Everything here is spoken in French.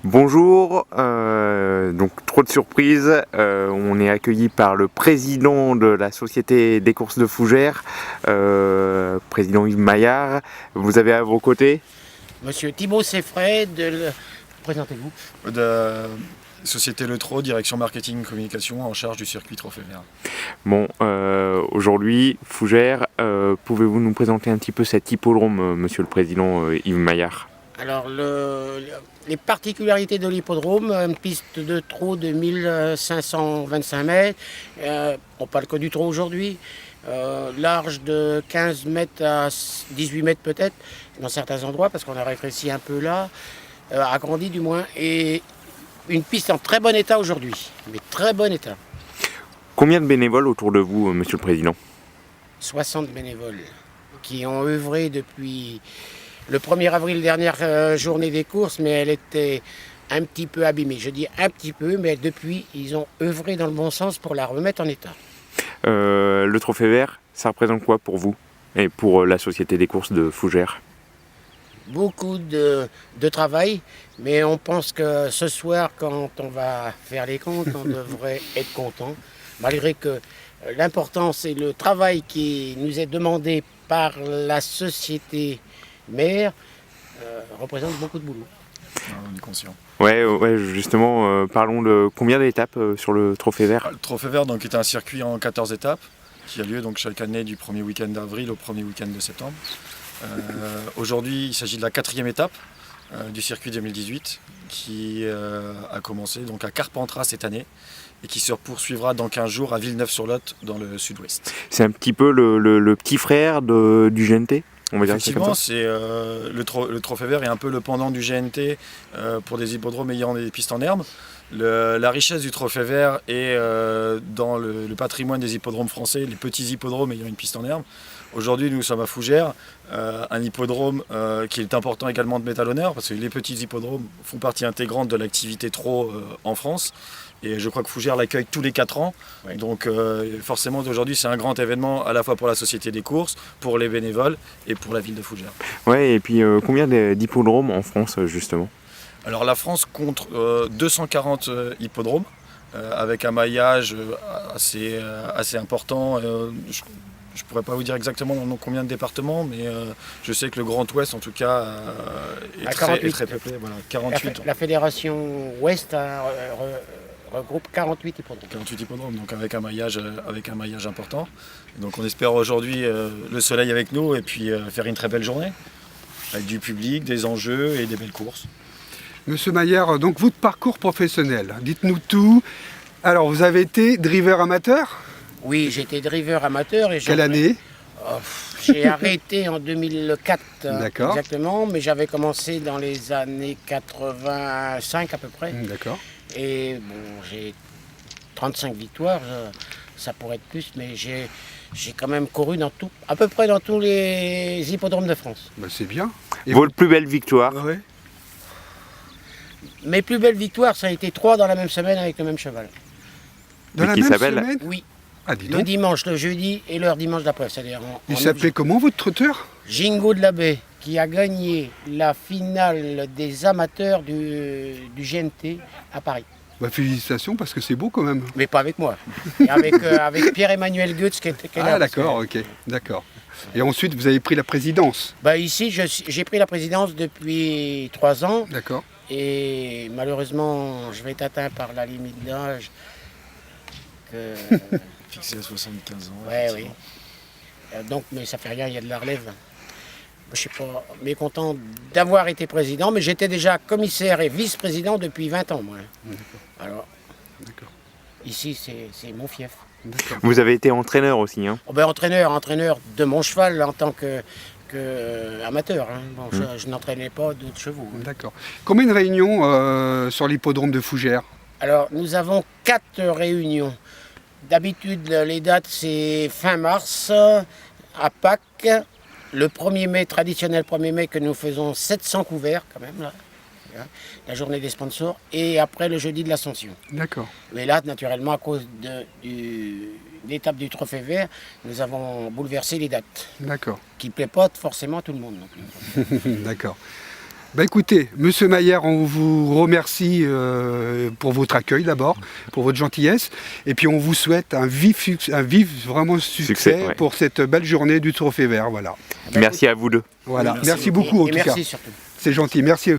Bonjour, donc trop de surprises, on est accueilli par le président de la Société des courses de Fougères, président Yves Maillard. Vous avez à vos côtés Monsieur Thibaut Seffray, présentez-vous. De Société Le Trot, direction marketing communication en charge du circuit Trophée Vert. Bon, aujourd'hui, Fougères, pouvez-vous nous présenter un petit peu cet hippodrome, monsieur le président Yves Maillard? Alors, les particularités de l'hippodrome, une piste de trot de 1525 mètres, on parle que du trot aujourd'hui, large de 15 mètres à 18 mètres peut-être, dans certains endroits, parce qu'on a rétréci un peu là, agrandi du moins, et une piste en très bon état aujourd'hui, mais très bon état. Combien de bénévoles autour de vous, monsieur le président? 60 bénévoles qui ont œuvré depuis le 1er avril, dernière journée des courses, mais elle était un petit peu abîmée. Je dis un petit peu, mais depuis, ils ont œuvré dans le bon sens pour la remettre en état. Le Trophée Vert, ça représente quoi pour vous et pour la Société des courses de Fougères? Beaucoup de travail, mais on pense que ce soir, quand on va faire les comptes, on devrait être content, malgré que l'important, c'est le travail qui nous est demandé par la société mère, représente beaucoup de boulot. On est conscient. Ouais, justement, parlons de combien d'étapes sur le Trophée Vert? Le Trophée Vert donc, est un circuit en 14 étapes qui a lieu donc, chaque année du premier week-end d'avril au premier week-end de septembre. Aujourd'hui, il s'agit de la 4e étape du circuit 2018 qui a commencé donc, à Carpentras cette année et qui se poursuivra dans 15 jours à Villeneuve-sur-Lot dans le sud-ouest. C'est un petit peu le petit frère du GNT? On va dire Effectivement, le Trophée Vert est un peu le pendant du GNT pour des hippodromes ayant des pistes en herbe. La richesse du Trophée Vert est dans le patrimoine des hippodromes français, les petits hippodromes ayant une piste en herbe. Aujourd'hui, nous sommes à Fougères, un hippodrome qui est important également de mettre à l'honneur parce que les petits hippodromes font partie intégrante de l'activité trot en France. Et je crois que Fougères l'accueille tous les 4 ans. Oui. Donc forcément aujourd'hui c'est un grand événement à la fois pour la Société des courses, pour les bénévoles et pour la ville de Fougères. Ouais, et puis combien d'hippodromes en France justement? Alors la France compte 240 hippodromes avec un maillage assez important. Je ne pourrais pas vous dire exactement combien de départements, mais je sais que le Grand Ouest en tout cas est très peuplé. Voilà, 48. La fédération Ouest regroupe 48 hippodromes. 48 hippodromes, donc avec un maillage important. Et donc on espère aujourd'hui le soleil avec nous et puis faire une très belle journée, avec du public, des enjeux et des belles courses. Monsieur Maillard, donc votre parcours professionnel, dites-nous tout. Alors vous avez été driver amateur? Oui, j'étais driver amateur. Et quelle année? J'ai arrêté en 2004 exactement, mais j'avais commencé dans les années 85 à peu près. D'accord. Et bon, j'ai 35 victoires, ça pourrait être plus, mais j'ai quand même couru à peu près dans tous les hippodromes de France. Ben, c'est bien. Et votre plus belle victoire? Ouais. Mes plus belles victoires, ça a été 3 dans la même semaine avec le même cheval. Dans la même semaine? Oui. Ah, dis donc. Le dimanche, le jeudi et le dimanche d'après. C'est-à-dire il s'appelait comment votre trotteur? Jingo de la Baie, qui a gagné la finale des amateurs du GNT à Paris. Bah, félicitations parce que c'est beau quand même. Mais pas avec moi. Et avec Pierre-Emmanuel Goetz qui est là. Ah d'accord, ok, d'accord. Et ensuite vous avez pris la présidence? Bah, ici j'ai pris la présidence depuis 3 ans. D'accord. Et malheureusement je vais être atteint par la limite d'âge. Fixé à 75 ans. Ouais, oui. Donc, mais ça fait rien, il y a de la relève. Je ne suis pas mécontent d'avoir été président, mais j'étais déjà commissaire et vice-président depuis 20 ans, moi. Alors, ici, c'est mon fief. Vous avez été entraîneur aussi, hein? Oh ben, entraîneur de mon cheval en tant que amateur. Hein. Bon, je n'entraînais pas d'autres chevaux. Hein. D'accord. Combien de réunions sur l'hippodrome de Fougères? Alors, nous avons 4 réunions. D'habitude, les dates, c'est fin mars, à Pâques, le 1er mai, traditionnel 1er mai, que nous faisons 700 couverts, quand même, là, la journée des sponsors, et après le jeudi de l'Ascension. D'accord. Mais là, naturellement, à cause de l'étape du Trophée Vert, nous avons bouleversé les dates. D'accord. Qui ne plaît pas forcément à tout le monde non plus. D'accord. Bah écoutez, Monsieur Maillard, on vous remercie pour votre accueil d'abord, pour votre gentillesse, et puis on vous souhaite un vif vraiment succès ouais. pour cette belle journée du Trophée Vert. Voilà. Merci à vous deux. Voilà. Merci beaucoup en tout cas. Merci surtout. C'est gentil. Merci.